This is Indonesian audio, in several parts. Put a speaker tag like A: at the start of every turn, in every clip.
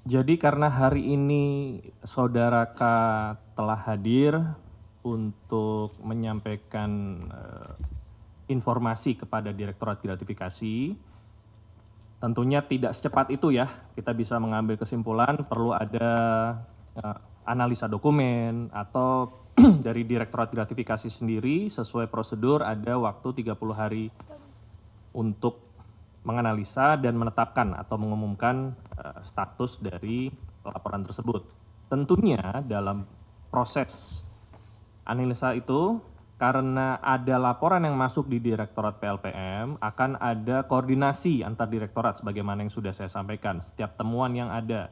A: Jadi karena hari ini Saudara K telah hadir untuk menyampaikan informasi kepada Direktorat Gratifikasi, tentunya tidak secepat itu ya kita bisa mengambil kesimpulan, perlu ada analisa dokumen atau dari Direktorat Gratifikasi sendiri sesuai prosedur ada waktu 30 hari untuk menganalisa dan menetapkan atau mengumumkan status dari laporan tersebut. Tentunya dalam proses analisa itu, karena ada laporan yang masuk di Direktorat PLPM, akan ada koordinasi antar direktorat sebagaimana yang sudah saya sampaikan. Setiap temuan yang ada,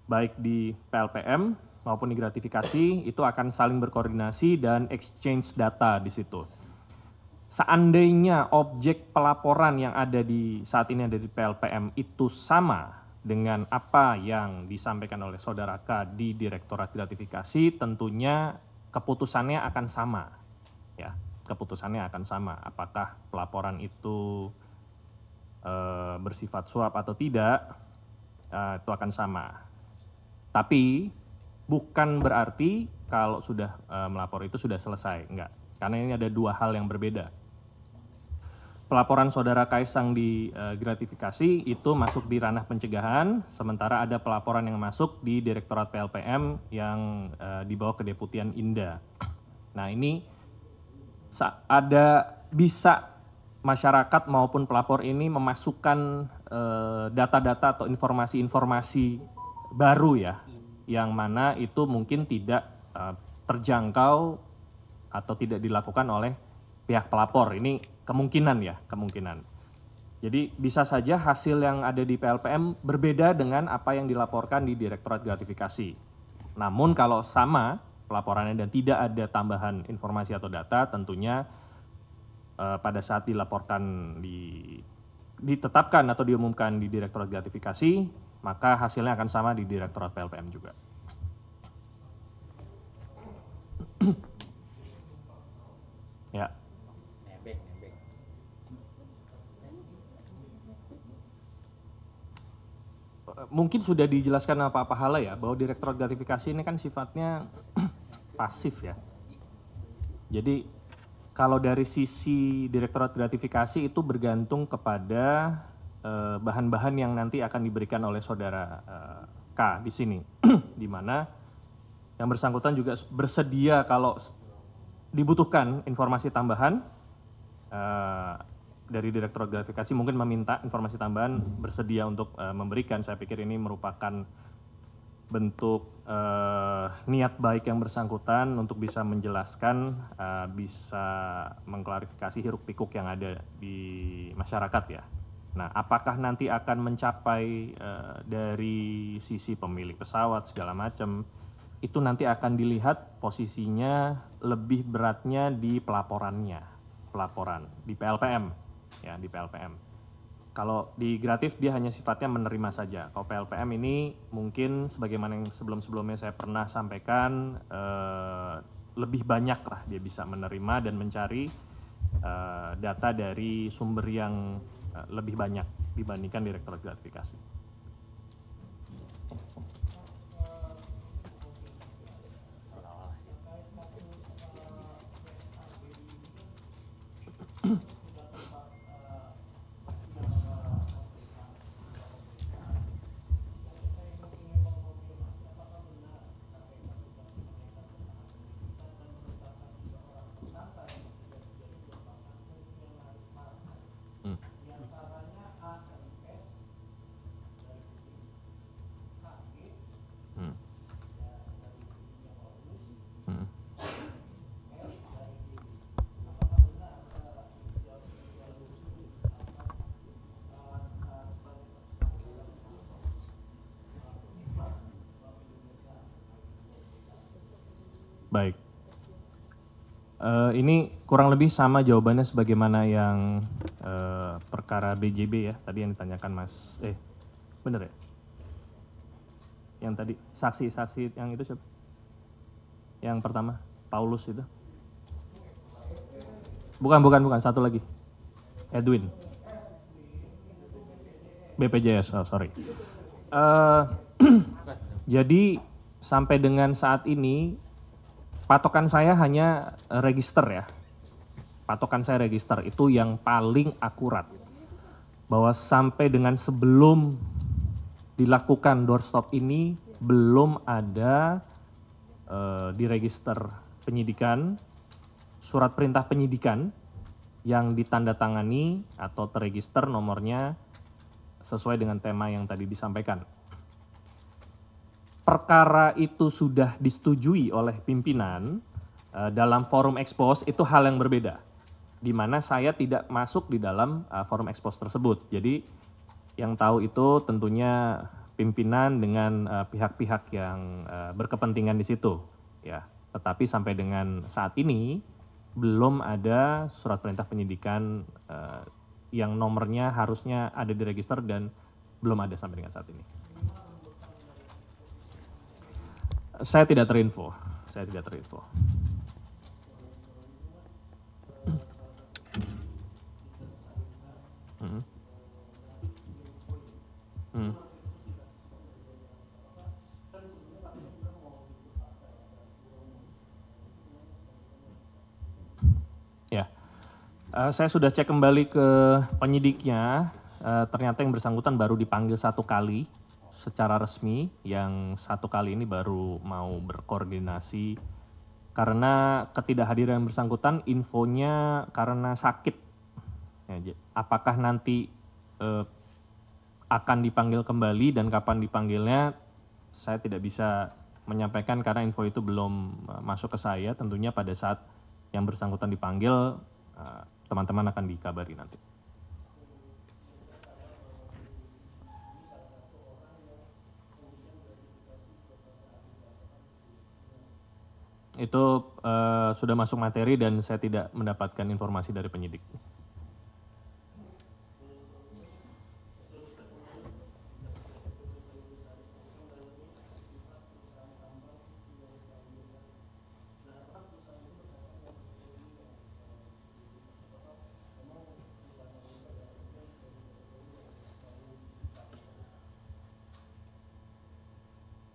A: baik di PLPM maupun di gratifikasi, itu akan saling berkoordinasi dan exchange data di situ. Seandainya objek pelaporan yang ada di saat ini ada di PLPM itu sama dengan apa yang disampaikan oleh Saudara K di Direktorat Gratifikasi, tentunya keputusannya akan sama. Ya, keputusannya akan sama. Apakah pelaporan itu bersifat suap atau tidak, itu akan sama. Tapi bukan berarti kalau sudah melapor itu sudah selesai, enggak. Karena ini ada dua hal yang berbeda. Pelaporan Saudara Kaisang di gratifikasi itu masuk di ranah pencegahan, sementara ada pelaporan yang masuk di Direktorat PLPM yang dibawa ke Deputian Inda. Nah ini ada bisa masyarakat maupun pelapor ini memasukkan data-data atau informasi-informasi baru ya, yang mana itu mungkin tidak terjangkau atau tidak dilakukan oleh pihak pelapor. Ini kemungkinan ya, kemungkinan. Jadi bisa saja hasil yang ada di PLPM berbeda dengan apa yang dilaporkan di Direktorat Gratifikasi. Namun kalau sama pelaporannya dan tidak ada tambahan informasi atau data, tentunya pada saat dilaporkan ditetapkan atau diumumkan di Direktorat Gratifikasi, maka hasilnya akan sama di Direktorat PLPM juga. Ya. Mungkin sudah dijelaskan Pak Pahala ya, bahwa Direktorat Gratifikasi ini kan sifatnya pasif ya. Jadi kalau dari sisi Direktorat Gratifikasi itu bergantung kepada bahan-bahan yang nanti akan diberikan oleh Saudara K di sini, di mana yang bersangkutan juga bersedia kalau dibutuhkan informasi tambahan dari Direktorat Gratifikasi mungkin meminta informasi tambahan, bersedia untuk memberikan. Saya pikir ini merupakan bentuk niat baik yang bersangkutan untuk bisa menjelaskan, bisa mengklarifikasi hiruk pikuk yang ada di masyarakat ya. Nah, apakah nanti akan mencapai dari sisi pemilik pesawat segala macam, itu nanti akan dilihat posisinya lebih beratnya di pelaporan di PLPM ya, di PLPM. Kalau di gratis dia hanya sifatnya menerima saja. Kalau PLPM ini mungkin sebagaimana yang sebelum-sebelumnya saya pernah sampaikan, lebih banyak lah dia bisa menerima dan mencari data dari sumber yang lebih banyak dibandingkan Direktorat Gratifikasi. Hmm. Hmm. Hmm. Baik. Ini kurang lebih sama jawabannya sebagaimana yang perkara BJB ya, tadi yang ditanyakan Mas. Bener ya? Yang tadi saksi-saksi yang itu siapa? Yang pertama, Paulus itu. Bukan, satu lagi. Edwin. BPJS, oh sorry. Jadi sampai dengan saat ini patokan saya hanya register ya. Patokan saya register itu yang paling akurat. Bahwa sampai dengan sebelum dilakukan doorstop ini belum ada di register penyidikan surat perintah penyidikan yang ditandatangani atau terregister nomornya sesuai dengan tema yang tadi disampaikan. Perkara itu sudah disetujui oleh pimpinan dalam forum expose itu hal yang berbeda, di mana saya tidak masuk di dalam forum expose tersebut. Jadi yang tahu itu tentunya pimpinan dengan pihak-pihak yang berkepentingan di situ, ya. Tetapi sampai dengan saat ini belum ada surat perintah penyidikan yang nomornya harusnya ada di register dan belum ada sampai dengan saat ini. Saya tidak terinfo. Saya tidak terinfo. Hmm. Hmm. Ya, saya sudah cek kembali ke penyidiknya. Ternyata yang bersangkutan baru dipanggil 1 kali secara resmi, yang 1 kali ini baru mau berkoordinasi karena ketidakhadiran yang bersangkutan infonya karena sakit. Ya, apakah nanti akan dipanggil kembali dan kapan dipanggilnya, saya tidak bisa menyampaikan karena info itu belum masuk ke saya. Tentunya pada saat yang bersangkutan dipanggil, teman-teman akan dikabari nanti. Itu sudah masuk materi dan saya tidak mendapatkan informasi dari penyidik.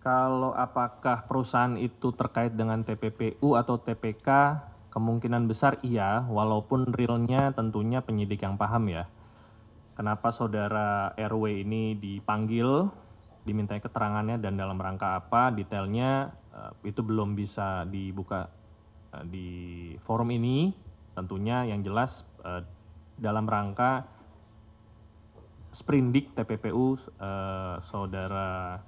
A: Kalau apakah perusahaan itu terkait dengan TPPU atau TPK, kemungkinan besar iya, walaupun realnya tentunya penyidik yang paham ya. Kenapa saudara RW ini dipanggil, dimintai keterangannya dan dalam rangka apa, detailnya itu belum bisa dibuka di forum ini. Tentunya yang jelas dalam rangka sprindik TPPU saudara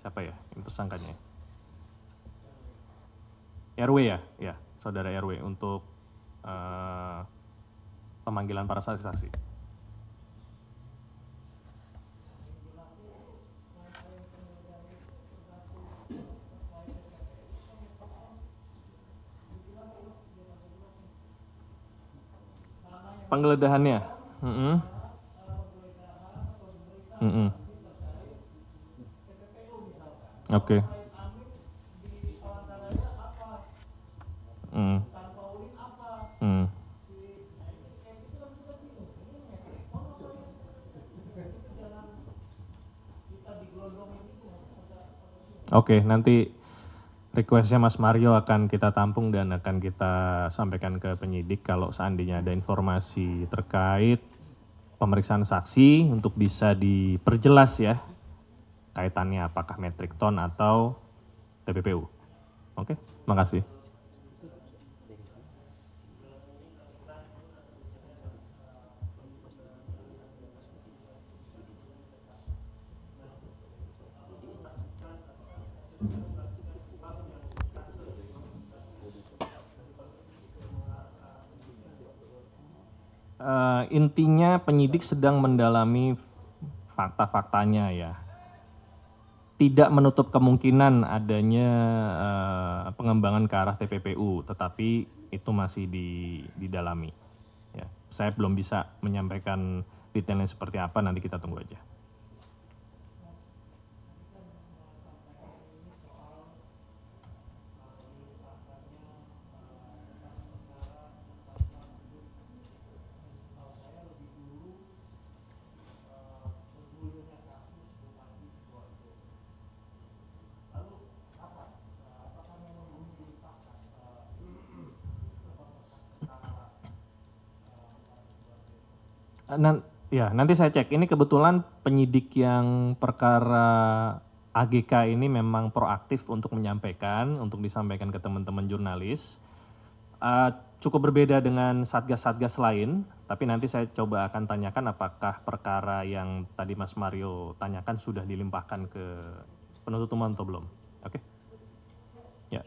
A: siapa ya yang tersangkanya? RW ya, saudara RW untuk pemanggilan para saksi-saksi. Penggeledahannya, oke. Oke, nanti requestnya Mas Mario akan kita tampung dan akan kita sampaikan ke penyidik kalau seandainya ada informasi terkait pemeriksaan saksi untuk bisa diperjelas ya kaitannya apakah metrik ton atau TPPU. Oke, makasih. Intinya penyidik sedang mendalami fakta-faktanya ya. Tidak menutup kemungkinan adanya pengembangan ke arah TPPU, tetapi itu masih didalami. Ya, saya belum bisa menyampaikan detailnya seperti apa, nanti kita tunggu aja. Nanti saya cek. Ini kebetulan penyidik yang perkara AGK ini memang proaktif untuk menyampaikan, untuk disampaikan ke teman-teman jurnalis. Cukup berbeda dengan satgas-satgas lain, tapi nanti saya coba akan tanyakan apakah perkara yang tadi Mas Mario tanyakan sudah dilimpahkan ke penuntut umum atau belum. Oke? Ya.